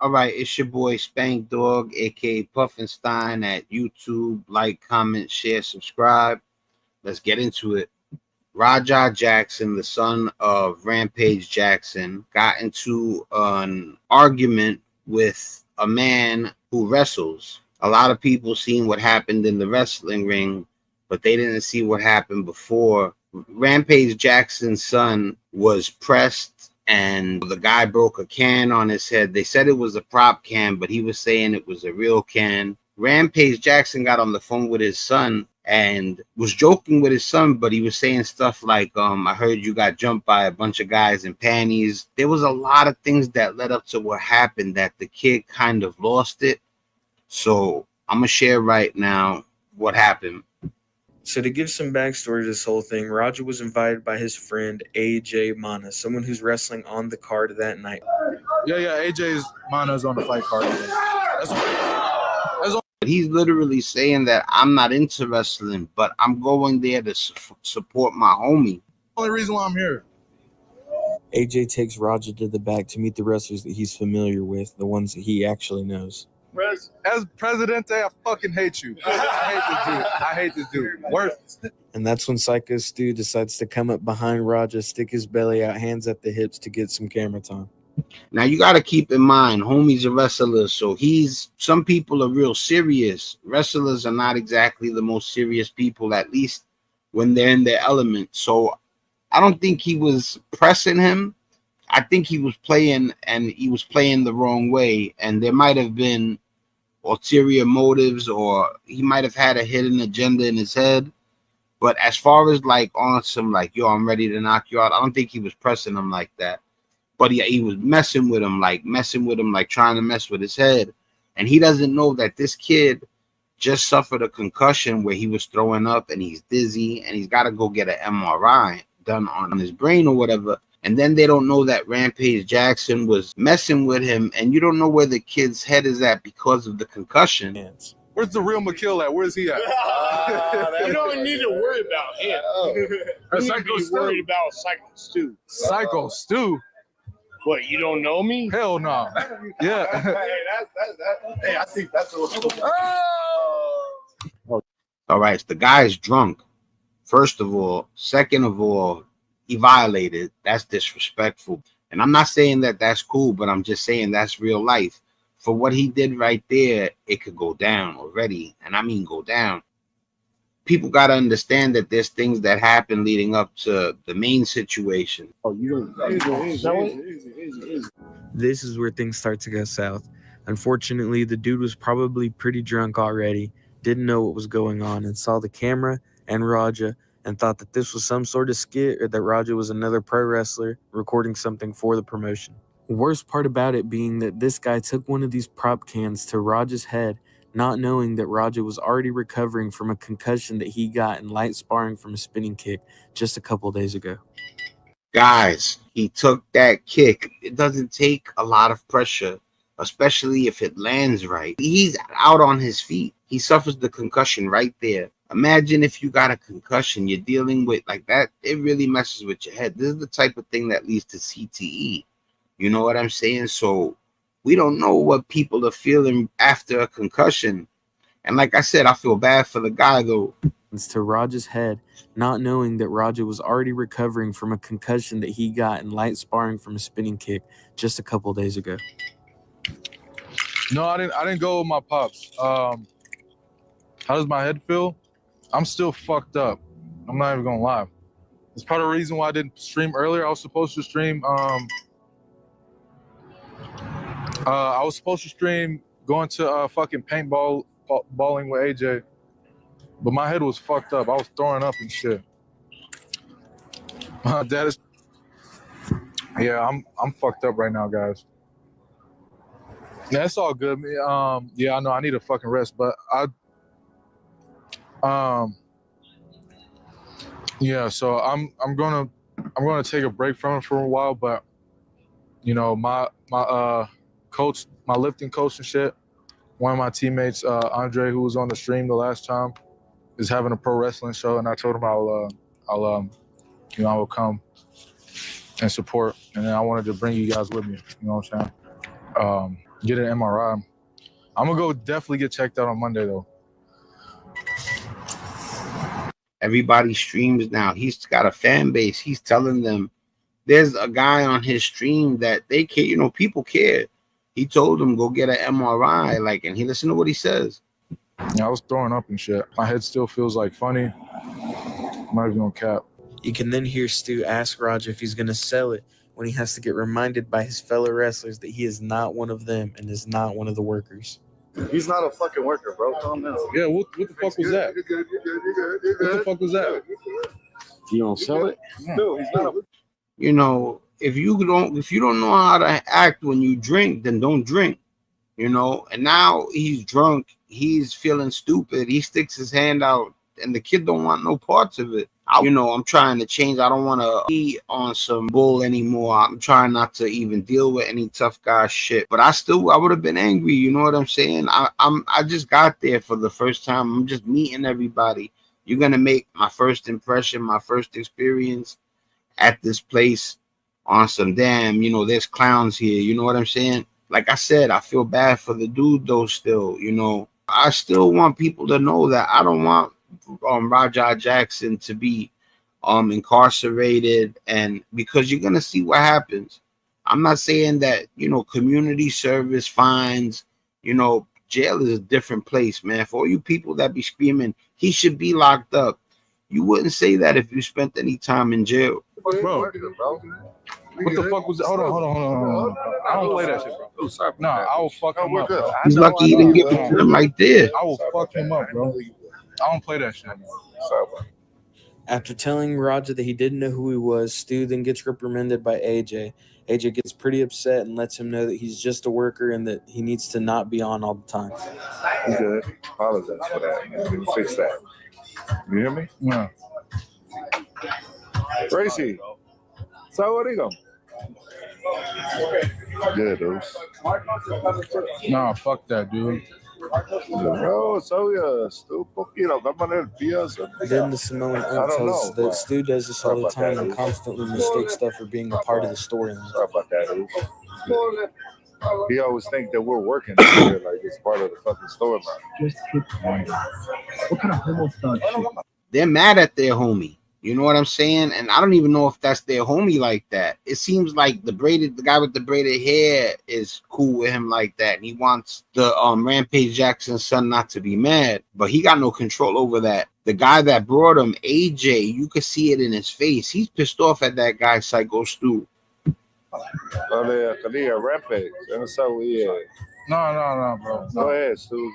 All right, it's your boy Spank Dog, aka Puffinstein at YouTube. Like, comment, share, subscribe. Let's get into it. Rampage Jackson, the son of Rampage Jackson, got into an argument with a man who wrestles. A lot of people seen what happened in the wrestling ring, but they didn't see what happened before. Rampage Jackson's son was pressed and the guy broke a can on his head. They said it was a prop can, but he was saying it was a real can. Rampage Jackson got on the phone with his son and was joking with his son, but he was saying stuff like, I heard you got jumped by a bunch of guys in panties. There was a lot of things that led up to what happened that the kid kind of lost it. So I'm going to share right now what happened. So to give some backstory to this whole thing, Roger was invited by his friend AJ Mana, someone who's wrestling on the card that night. Yeah, AJ's Mana's on the fight card. He's literally saying that I'm not into wrestling, but I'm going there to support my homie. Only reason why I'm here. AJ takes Roger to the back to meet the wrestlers that he's familiar with, the ones that he actually knows. As Presidente, I fucking hate you. I hate this dude. Worse. And that's when Psycho Stu decides to come up behind Roger, stick his belly out, hands at the hips to get some camera time. Now you got to keep in mind, homie's a wrestler, so some people are real serious. Wrestlers are not exactly the most serious people, at least when they're in their element. So I don't think he was pressing him. I think he was playing, and he was playing the wrong way, and there might have been ulterior motives, or he might have had a hidden agenda in his head. But as far as like on some like, yo, I'm ready to knock you out, I don't think he was pressing him like that. But he was messing with him, like trying to mess with his head. And he doesn't know that this kid just suffered a concussion where he was throwing up and he's dizzy and he's got to go get an MRI done on his brain or whatever. And then they don't know that Rampage Jackson was messing with him, and you don't know where the kid's head is at because of the concussion. Where's the real McKill at? Where's he at? You don't need to worry about him. You need to be worried about Psycho Stu. Psycho Stu? What, you don't know me? Hell no. Yeah. Hey, I think that's a little... All right, so the guy's drunk, first of all. Second of all, he violated. That's disrespectful. And I'm not saying that that's cool, but I'm just saying that's real life. For what he did right there, it could go down already. And I mean go down. People got to understand that there's things that happen leading up to the main situation. This is where things start to go south. Unfortunately, the dude was probably pretty drunk already, didn't know what was going on, and saw the camera and Raja and thought that this was some sort of skit or that Raja was another pro wrestler recording something for the promotion. The worst part about it being that this guy took one of these prop cans to Raja's head, not knowing that Raja was already recovering from a concussion that he got in light sparring from a spinning kick just a couple days ago. Guys, he took that kick. It doesn't take a lot of pressure, especially if it lands right. He's out on his feet. He suffers the concussion right there. Imagine if you got a concussion you're dealing with like that. It really messes with your head. This is the type of thing that leads to CTE. You know what I'm saying? So we don't know what people are feeling after a concussion. And like I said, I feel bad for the guy, though. To Raja's head, not knowing that Raja was already recovering from a concussion that he got in light sparring from a spinning kick just a couple days ago. No, I didn't go with my pops. How does my head feel? I'm still fucked up. I'm not even gonna lie. It's part of the reason why I didn't stream earlier. I was supposed to stream going to fucking paintballing with AJ, but my head was fucked up. I was throwing up and shit. My dad is... Yeah, I'm fucked up right now, guys. Yeah, it's all good. Yeah, I know I need a fucking rest, but yeah, so I'm gonna take a break from it for a while, but you know, my coach, my lifting coach and shit, one of my teammates, Andre, who was on the stream the last time, is having a pro wrestling show, and I told him I will come and support, and then I wanted to bring you guys with me. You know what I'm saying? Get an MRI. I'm gonna go definitely get checked out on Monday though. Everybody streams now. He's got a fan base. He's telling them there's a guy on his stream that they care, people care. He told them go get an MRI, and he listened to what he says. Yeah, I was throwing up and shit. My head still feels like funny. I'm not even gonna cap. You can then hear Stu ask Raja if he's gonna sell it when he has to get reminded by his fellow wrestlers that he is not one of them and is not one of the workers. He's not a fucking worker, bro. Calm down. Yeah, what the fuck was that? What the fuck was that? You don't sell it? No, he's not a... If you don't know how to act when you drink, then don't drink. And now he's drunk, he's feeling stupid, he sticks his hand out, and the kid don't want no parts of it. I'm trying to change. I don't want to be on some bull anymore. I'm trying not to even deal with any tough guy shit. But I would have been angry. You know what I'm saying? I just got there for the first time. I'm just meeting everybody. You're gonna make my first impression, my first experience at this place on some damn. There's clowns here. You know what I'm saying? Like I said, I feel bad for the dude though. Still, I still want people to know that I don't want Rampage Jackson to be incarcerated, and because you're gonna see what happens. I'm not saying that community service, fines, jail is a different place, man. For all you people that be screaming he should be locked up, you wouldn't say that if you spent any time in jail. Bro, what the fuck was that? Hold on. I don't play that shit, bro. No, I will fuck him up, bro. He's lucky he didn't give it to him right there. I will fuck him up, bro. I don't play that shit. After telling Raja that he didn't know who he was, Stu then gets reprimanded by AJ. AJ gets pretty upset and lets him know that he's just a worker and that he needs to not be on all the time. You good? Apologize for that. Man. Fix that. You hear me? Yeah. Tracy. So what are you going? Good, dude. Nah, fuck that, dude. No, so Stu, Then the Samoan tells that Stu does this all the time and constantly mistakes stuff for being a part of the storyline. Sorry about that, dude. He always think that we're working together, like it's part of the fucking storyline. What kind of homo stuff? They're mad at their homie. You know what I'm saying? And I don't even know if that's their homie like that. It seems like the guy with the braided hair is cool with him like that. And he wants the Rampage Jackson's son not to be mad, but he got no control over that. The guy that brought him, AJ, you could see it in his face. He's pissed off at that guy, Psycho Stu. Rampage. No, bro. Go ahead, Stu.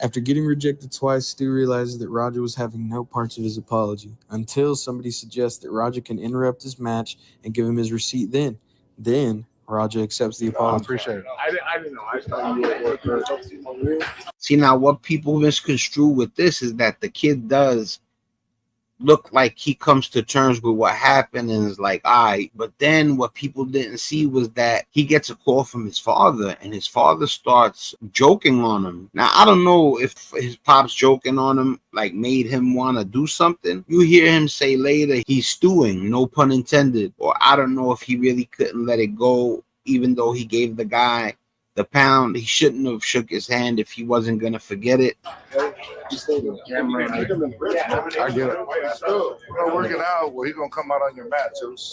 After getting rejected twice, Stu realizes that Raja was having no parts of his apology until somebody suggests that Raja can interrupt his match and give him his receipt Then Raja accepts the apology. I appreciate it. I didn't know. I thought you were working. See, now what people misconstrue with this is that the kid does look like he comes to terms with what happened and is like, all right. But then what people didn't see was that he gets a call from his father and his father starts joking on him. Now, I don't know if his pops joking on him made him want to do something. You hear him say later he's stewing, no pun intended. Or I don't know if he really couldn't let it go, even though he gave the guy the pound. He shouldn't have shook his hand if he wasn't going to forget it. I get it. We're working out. Well, he's going to come out on your matches.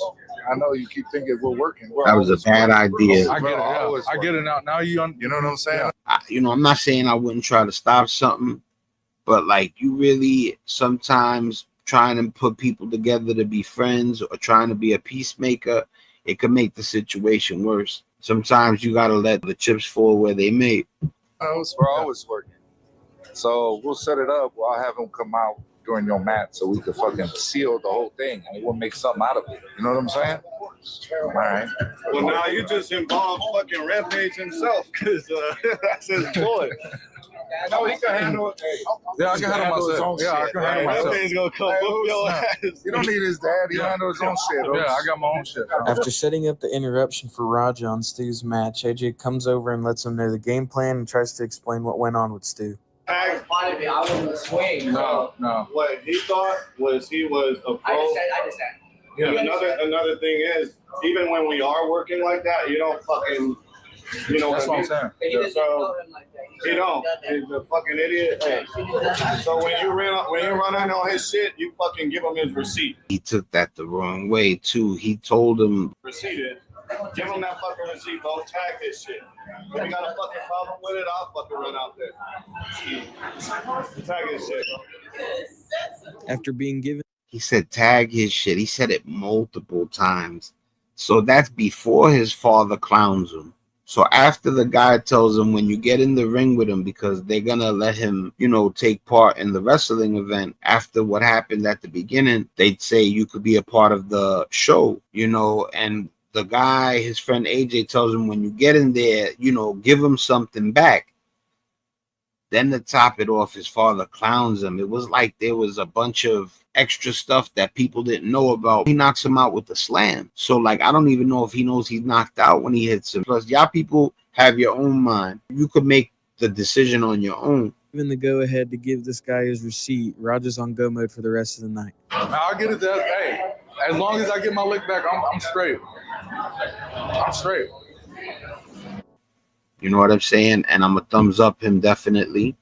I know you keep thinking we're working. That was a bad idea. I get it. Yeah. I get it now. Now you know what I'm saying? I'm not saying I wouldn't try to stop something, but you really sometimes trying to put people together to be friends or trying to be a peacemaker, it could make the situation worse. Sometimes you got to let the chips fall where they may. We're always working. So we'll set it up. I'll have him come out during your match so we can fucking seal the whole thing and we'll make something out of it. You know what I'm saying? All right. Well, now you just involved fucking Rampage himself because that's his boy. No, he can handle it. Yeah, I can handle myself. Yeah, I can handle myself. Rampage gonna come whoop your ass. You don't need his dad. He handle his own shit. Yeah, I got my own shit. After setting up the interruption for Raja on Stu's match, AJ comes over and lets him know the game plan and tries to explain what went on with Stu. I wasn't swing. No. What he thought was he was a pro. I just said. Yeah. Another thing is, even when we are working like that, you don't fucking You know That's what I'm saying. Yeah, so he don't. He's a fucking idiot. Hey. So when you run in on his shit, you fucking give him his receipt. He took that the wrong way too. He told him Receipt is. Give him that fucking receipt. Don't tag his shit. If you got a fucking problem with it, I'll fucking run out there. Tag his shit, bro. After being given, he said tag his shit. He said it multiple times. So that's before his father clowns him. So after the guy tells him when you get in the ring with him, because they're gonna let him, take part in the wrestling event after what happened at the beginning, they'd say you could be a part of the show, and the guy, his friend AJ, tells him when you get in there, give him something back. Then to top it off, his father clowns him. It was like there was a bunch of extra stuff that people didn't know about. He knocks him out with the slam. So, I don't even know if he knows he's knocked out when he hits him. Plus, y'all people have your own mind. You could make the decision on your own. given the go-ahead to give this guy his receipt, Roger's on go mode for the rest of the night. I'll get it there. Hey, as long as I get my lick back, I'm straight. I'm straight. You know what I'm saying? And I'm a thumbs up him definitely.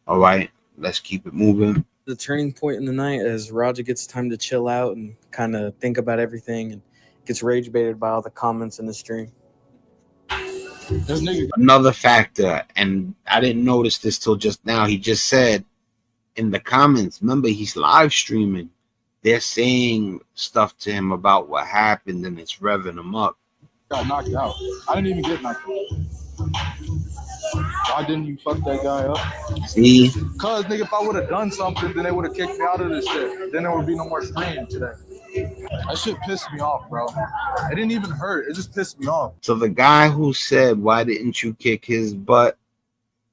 All right, let's keep it moving. The turning point in the night as Roger gets time to chill out and kind of think about everything and gets rage baited by all the comments in the stream. Another factor, and I didn't notice this till just now. He just said in the comments, remember he's live streaming. They're saying stuff to him about what happened and it's revving him up. Got knocked out. I didn't even get knocked out. Why didn't you fuck that guy up? See? Cause nigga, if I would have done something, then they would have kicked me out of this shit. Then there would be no more stream today. That shit pissed me off, bro. It didn't even hurt. It just pissed me off. So the guy who said, why didn't you kick his butt?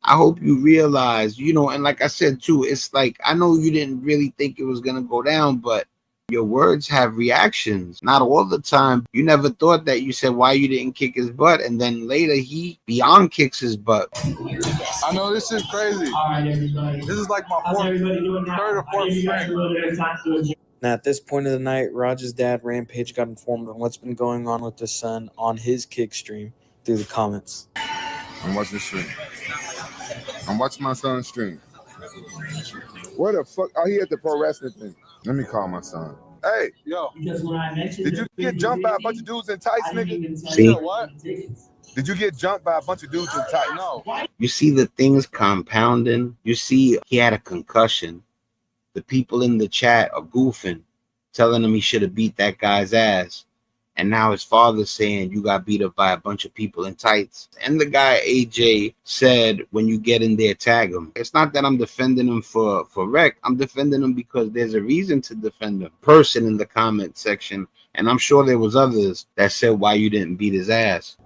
I hope you realize, and like I said too, it's like, I know you didn't really think it was going to go down, but your words have reactions. Not all the time. You never thought that. You said why you didn't kick his butt, and then later he beyond kicks his butt. I know this is crazy. This is like my third or fourth string. Now, at this point of the night, Roger's dad, Rampage, got informed on what's been going on with his son on his kick stream through the comments. I'm watching the stream. I'm watching my son's stream. Where the fuck? Oh, he at the pro wrestling thing. Let me call my son. Hey, yo. Did you get jumped by a bunch of dudes in tights, nigga? See? What? Did you get jumped by a bunch of dudes in tights? No. You see the things compounding. You see he had a concussion. The people in the chat are goofing, telling him he should have beat that guy's ass. And now his father's saying you got beat up by a bunch of people in tights. And the guy, AJ, said, when you get in there, tag him. It's not that I'm defending him for wreck. I'm defending him because there's a reason to defend him. Person in the comment section. And I'm sure there was others that said why you didn't beat his ass.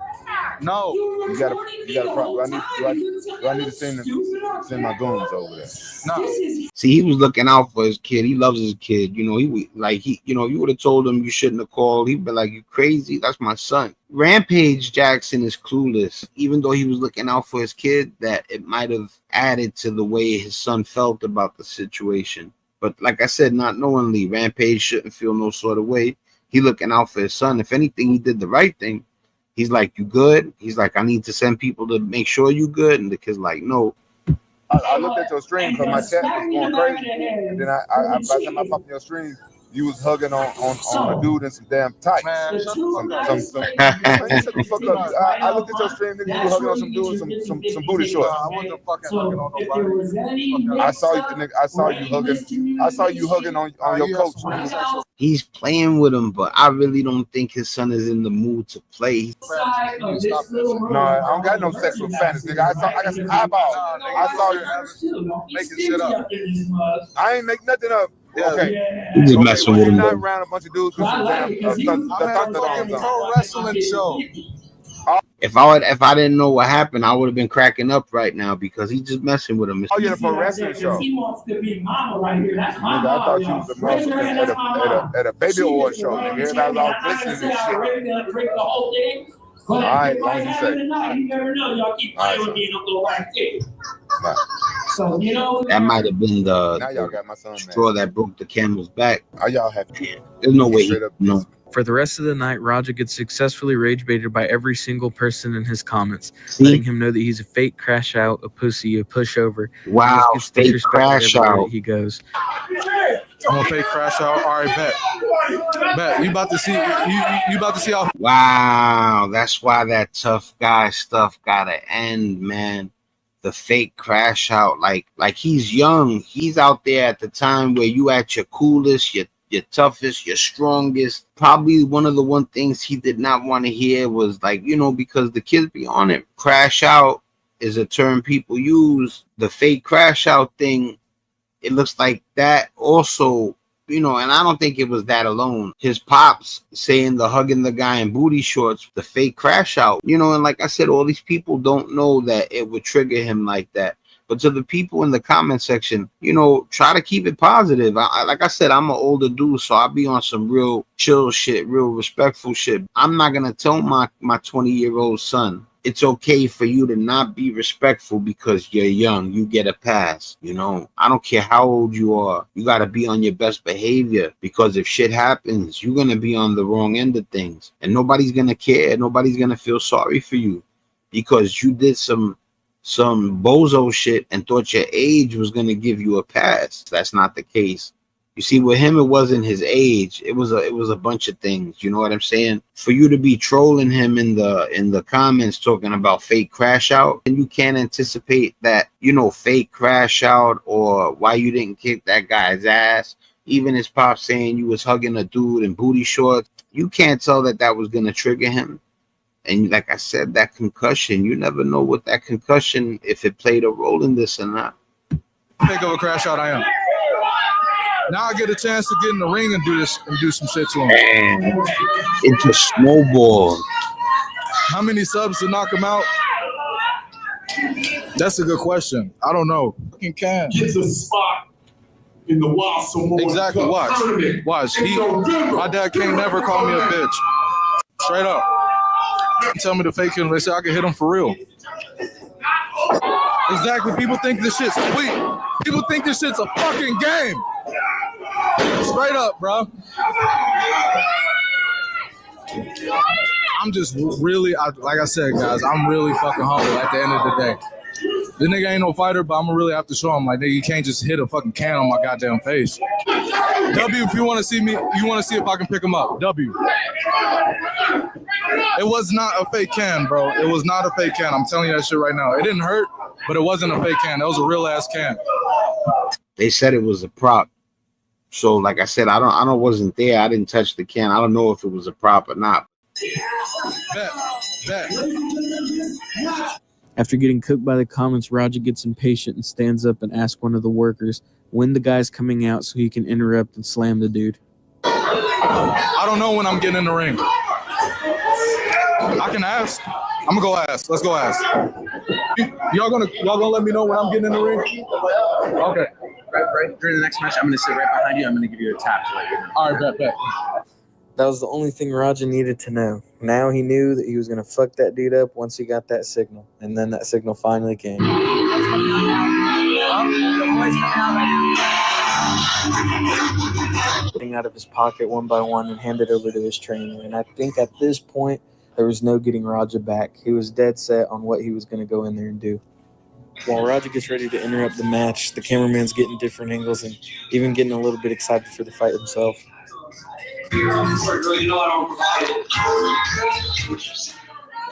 No. You got a problem. Do I need to send my goons over there? No. See, he was looking out for his kid. He loves his kid. You would have told him you shouldn't have called. He'd be like, you crazy? That's my son. Rampage Jackson is clueless. Even though he was looking out for his kid, that it might have added to the way his son felt about the situation. But like I said, not knowingly, Rampage shouldn't feel no sort of way. He looking out for his son. If anything, he did the right thing. He's like, you good? He's like, I need to send people to make sure you good. And the kid's like, no. I looked at your stream because my chat was going crazy. And then by the time I popped in your stream, you was hugging on a dude in some damn tights. Man, shut the fuck up. I looked at your stream, nigga, you were hugging on some dude in some booty shorts. I wasn't fucking hugging on nobody. I saw you, nigga. I saw you hugging on your coach. He's playing with him, but I really don't think his son is in the mood to play. No, I don't got no sexual fantasy, nigga. I got some eyeballs. I saw you making shit up. I ain't make nothing up. Okay. He's just messing with him. Not around a bunch of dudes with some damn pro wrestling show. If I didn't know what happened, I would have been cracking up right now because he's just messing with him. Oh, you're the pro wrestling show. He wants to be mama right here. That's my nigga, I thought you was a motherfucker at a baby award show, nigga. Everybody was all listening to shit. All right, long as you say. You never know. Y'all keep playing with me and I'll go back to you. So, that might have been now y'all got my son straw that broke the camel's back. Are y'all happy? There's no way. No. For the rest of the night, Raja gets successfully rage baited by every single person in his comments, See? letting him know that he's a fake crash out, a pussy, a pushover. Wow, He just gets fake disrespected crash everywhere out. that he goes. I'm gonna fake crash out. All right, bet. You about to see? You about to see how? Wow, that's why that tough guy stuff gotta end, man. The fake crash out, like he's young. He's out there at the time where you at your coolest, your toughest, your strongest. Probably one of the things he did not want to hear was like, you know, because the kids be on it. Crash out is a term people use. The fake crash out thing, it looks like that also, you know, and I don't think it was that alone. His pops saying the hugging the guy in booty shorts, the fake crash out, you know, and like I said, all these people don't know that it would trigger him like that. But to the people in the comment section, you know, try to keep it positive. Like I said, I'm an older dude, so I'll be on some real chill shit, real respectful shit. I'm not going to tell my 20-year-old son, it's okay for you to not be respectful because you're young. You get a pass, you know. I don't care how old you are. You got to be on your best behavior, because if shit happens, you're going to be on the wrong end of things. And nobody's going to care. Nobody's going to feel sorry for you because you did some bozo shit and thought your age was going to give you a pass. That's not the case. You see, with him, it wasn't his age. It was a bunch of things. You know what I'm saying? For you to be trolling him in the comments talking about fake crash out, and you can't anticipate that, you know, fake crash out or why you didn't kick that guy's ass. Even his pop saying you was hugging a dude in booty shorts. You can't tell that was going to trigger him. And like I said, that concussion, you never know what that concussion, if it played a role in this or not. Fake of a crash out, I am. Now I get a chance to get in the ring and do this and do some shit to him. Man, it just snowballed. How many subs to knock him out? That's a good question. I don't know. Fucking can. Gets a spot in the Wild Samoan Exactly. Cup tournament. Watch. My dad can't never call me a bitch. Straight up. Tell me to fake him. They say I can hit him for real. Exactly. People think this shit's sweet. People think this shit's a fucking game. Straight up, bro. I'm just really, like I said, guys, I'm really fucking humble at the end of the day. This nigga ain't no fighter, but I'm gonna really have to show him, like, nigga, you can't just hit a fucking can on my goddamn face. W, if you want to see me, you want to see if I can pick him up. W. It was not a fake can, bro. It was not a fake can. I'm telling you that shit right now. It didn't hurt, but it wasn't a fake can. That was a real ass can. They said it was a prop. So, like I said, I wasn't there. I didn't touch the can. I don't know if it was a prop or not. Bet. After getting cooked by the comments, Raja gets impatient and stands up and asks one of the workers when the guy's coming out so he can interrupt and slam the dude. I don't know when I'm getting in the ring. I can ask. I'm gonna go ask. Let's go ask. Y'all gonna let me know when I'm getting in the ring? Okay. Right during the next match, I'm gonna sit right behind you. I'm gonna give you a tap. All right, bet. That was the only thing Raja needed to know. Now he knew that he was going to fuck that dude up once he got that signal. And then that signal finally came. Getting out of his pocket one by one and handed over to his trainer. And I think at this point, there was no getting Raja back. He was dead set on what he was going to go in there and do. While Raja gets ready to interrupt the match, the cameraman's getting different angles and even getting a little bit excited for the fight himself.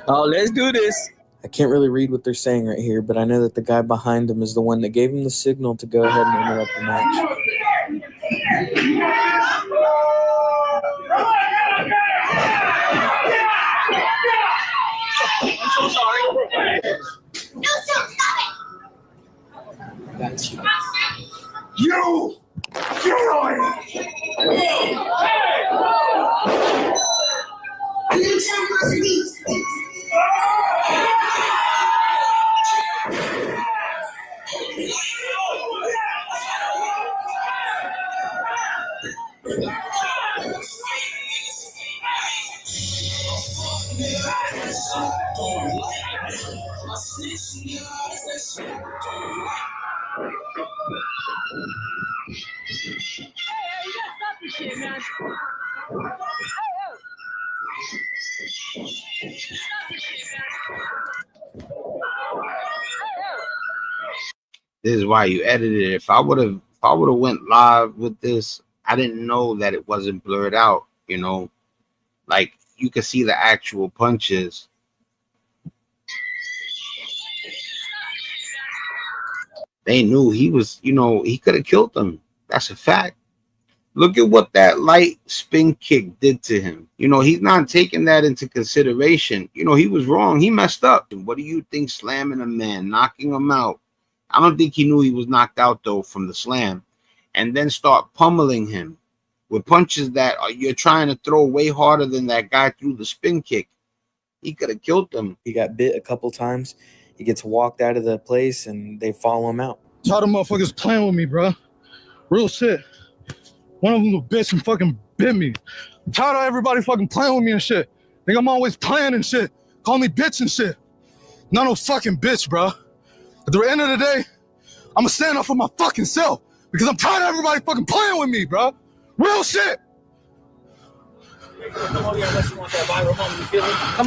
Oh, let's do this. I can't really read what they're saying right here, but I know that the guy behind him is the one that gave him the signal to go ahead and interrupt the match. I'm so sorry. That's you. You! This is why you edited it. If I would have went live with this, I didn't know that it wasn't blurred out, you know. Like you could see the actual punches. They knew he was, you know, he could have killed them. That's a fact. Look at what that light spin kick did to him. You know, he's not taking that into consideration. You know, he was wrong. He messed up. What do you think slamming a man, knocking him out? I don't think he knew he was knocked out, though, from the slam. And then start pummeling him with punches that you're trying to throw way harder than that guy threw the spin kick. He could have killed him. He got bit a couple times. He gets walked out of the place, and they follow him out. Tired of motherfuckers playing with me, bro. Real shit. One of them a bitch and fucking bit me. I'm tired of everybody fucking playing with me and shit. Think I'm always playing and shit. Call me bitch and shit. Not no fucking bitch, bro. At the end of the day, I'm gonna stand up for my fucking self because I'm tired of everybody fucking playing with me, bro. Real shit. Come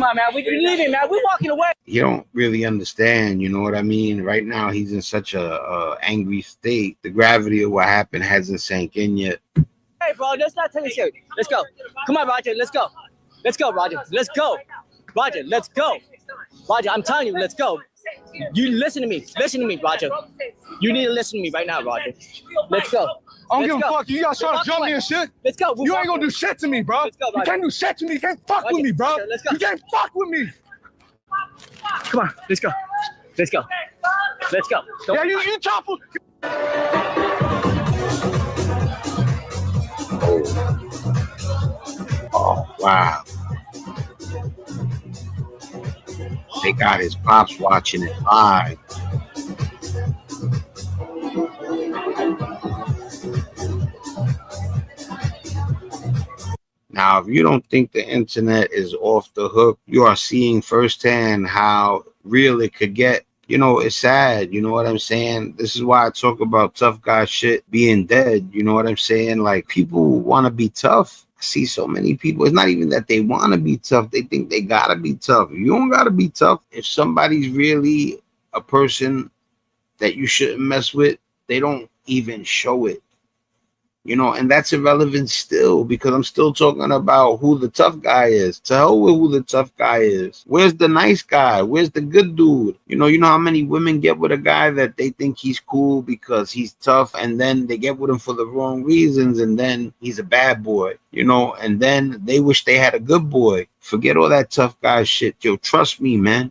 on, man. We leaving, man. We're walking away. You don't really understand, you know what I mean? Right now, he's in such a angry state. The gravity of what happened hasn't sank in yet. Hey, bro, let's not take it serious. Let's go. Come on, Roger. Let's go. Let's go, Roger. Let's go. Roger, let's go. Roger, I'm telling you, let's go. You listen to me. Listen to me, Roger. You need to listen to me right now, Roger. Let's go. I don't give a fuck. You guys trying to jump me and shit? Let's go. You ain't gonna do shit to me, bro. Let's go, you can't do shit to me. You can't fuck with me, bro. Let's go. You can't fuck with me. Come on. Let's go. Let's go. Let's go. Yeah, you chopper. Oh, wow. They got his pops watching it live. Now, if you don't think the internet is off the hook, you are seeing firsthand how real it could get. You know, it's sad. You know what I'm saying? This is why I talk about tough guy shit being dead. You know what I'm saying? Like, people want to be tough. I see so many people. It's not even that they want to be tough. They think they got to be tough. You don't got to be tough. If somebody's really a person that you shouldn't mess with, they don't even show it. You know, and that's irrelevant still because I'm still talking about who the tough guy is. To hell with who the tough guy is. Where's the nice guy? Where's the good dude? You know how many women get with a guy that they think he's cool because he's tough, and then they get with him for the wrong reasons, and then he's a bad boy, you know, and then they wish they had a good boy. Forget all that tough guy shit. Yo, trust me, man.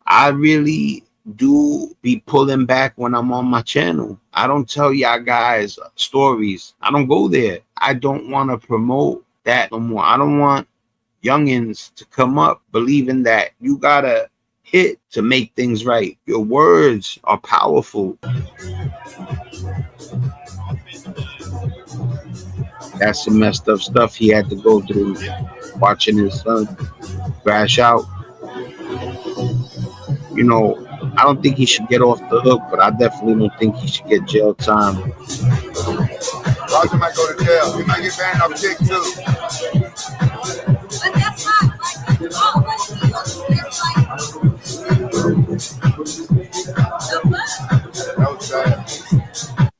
I really do be pulling back when I'm on my channel. I don't tell y'all guys stories. I don't go there. I don't want to promote that no more. I don't want youngins to come up believing that you gotta hit to make things right. Your words are powerful. That's some messed up stuff he had to go through watching his son crash out. You know, I don't think he should get off the hook, but I definitely don't think he should get jail time. Roger might go to jail. He might get banned off kick too. But that's not like that's all. That was sad.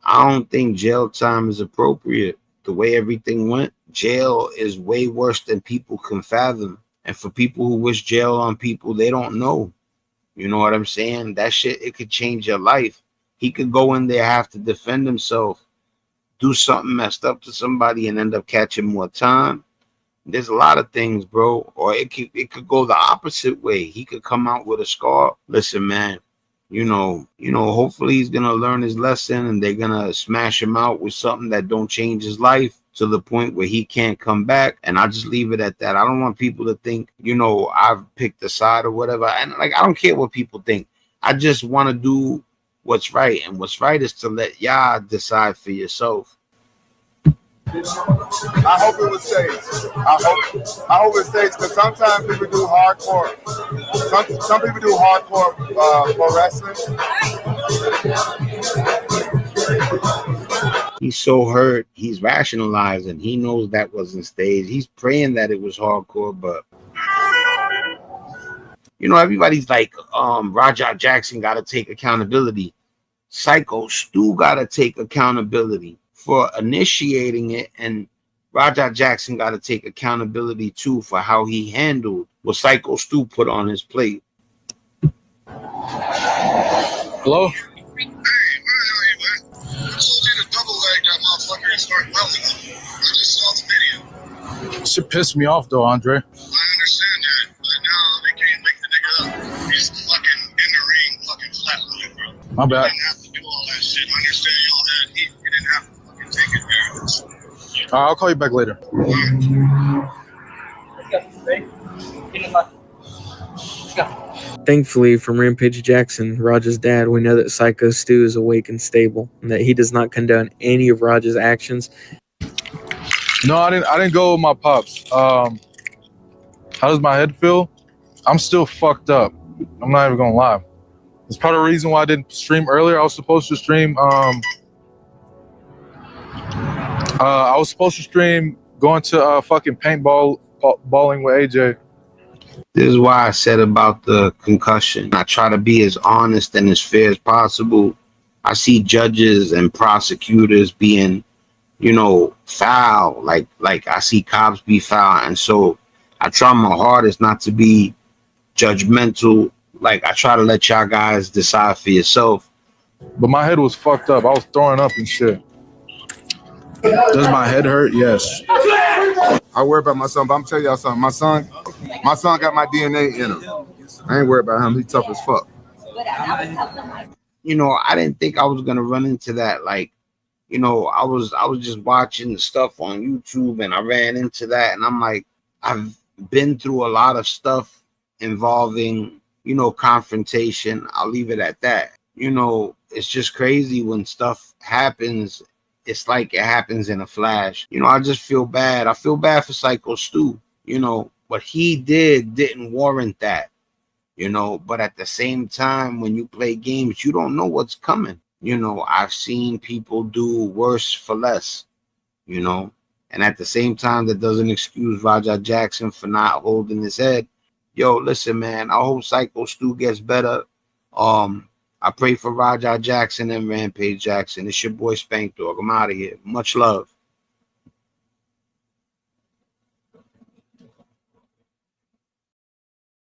I don't think jail time is appropriate. The way everything went, jail is way worse than people can fathom. And for people who wish jail on people, they don't know. You know what I'm saying? That shit, it could change your life. He could go in there, have to defend himself, do something messed up to somebody and end up catching more time. There's a lot of things, bro. Or it could go the opposite way. He could come out with a scar. Listen, man, you know, hopefully he's going to learn his lesson and they're going to smash him out with something that don't change his life to the point where he can't come back. And I'll just leave it at that. I don't want people to think, you know, I've picked a side or whatever. And like, I don't care what people think. I just want to do what's right. And what's right is to let y'all decide for yourself. I hope it was safe. I hope it stays because sometimes people do hardcore. Some people do hardcore pro wrestling. He's so hurt. He's rationalizing. He knows that wasn't staged. He's praying that it was hardcore, but you know, everybody's like, Rampage Jackson got to take accountability. Psycho Stu gotta take accountability for initiating it, and Raja Jackson gotta take accountability too for how he handled what Psycho Stu put on his plate. Hello? Shit pissed me off though, Andre. I understand that, but now they can't wake the nigga up. He's fucking in the ring, fucking flatline, bro. My bad. You didn't have to do all that shit. I understand y'all had heat. You didn't have to fucking take it there. I'll call you back later. Thankfully, from Rampage Jackson, Raja's dad, we know that Psycho Stu is awake and stable, and that he does not condone any of Raja's actions. No, I didn't go with my pops. How does my head feel? I'm still fucked up. I'm not even gonna lie. It's part of the reason why I didn't stream earlier. I was supposed to stream going to fucking paintball balling with AJ. This is why I said about the concussion. I try to be as honest and as fair as possible. I see judges and prosecutors being, foul. Like I see cops be foul. And so I try my hardest not to be judgmental. Like, I try to let y'all guys decide for yourself. But my head was fucked up. I was throwing up and shit. Does my head hurt? Yes. I worry about my son, but I'm telling y'all something. My son got my DNA in him. I ain't worried about him. He tough as fuck. I didn't think I was gonna run into that. Like, I was just watching the stuff on YouTube and I ran into that, and I'm like, I've been through a lot of stuff involving, confrontation. I'll leave it at that. It's just crazy when stuff happens. It's like it happens in a flash. I just feel bad. I feel bad for Psycho Stu. What he didn't warrant that. But at the same time, when you play games, you don't know what's coming. I've seen people do worse for less, and at the same time, that doesn't excuse Raja Jackson for not holding his head. Yo, listen, man, I hope Psycho Stu gets better. I pray for Raja Jackson and Rampage Jackson. It's your boy Spank Dog. I'm out of here. Much love.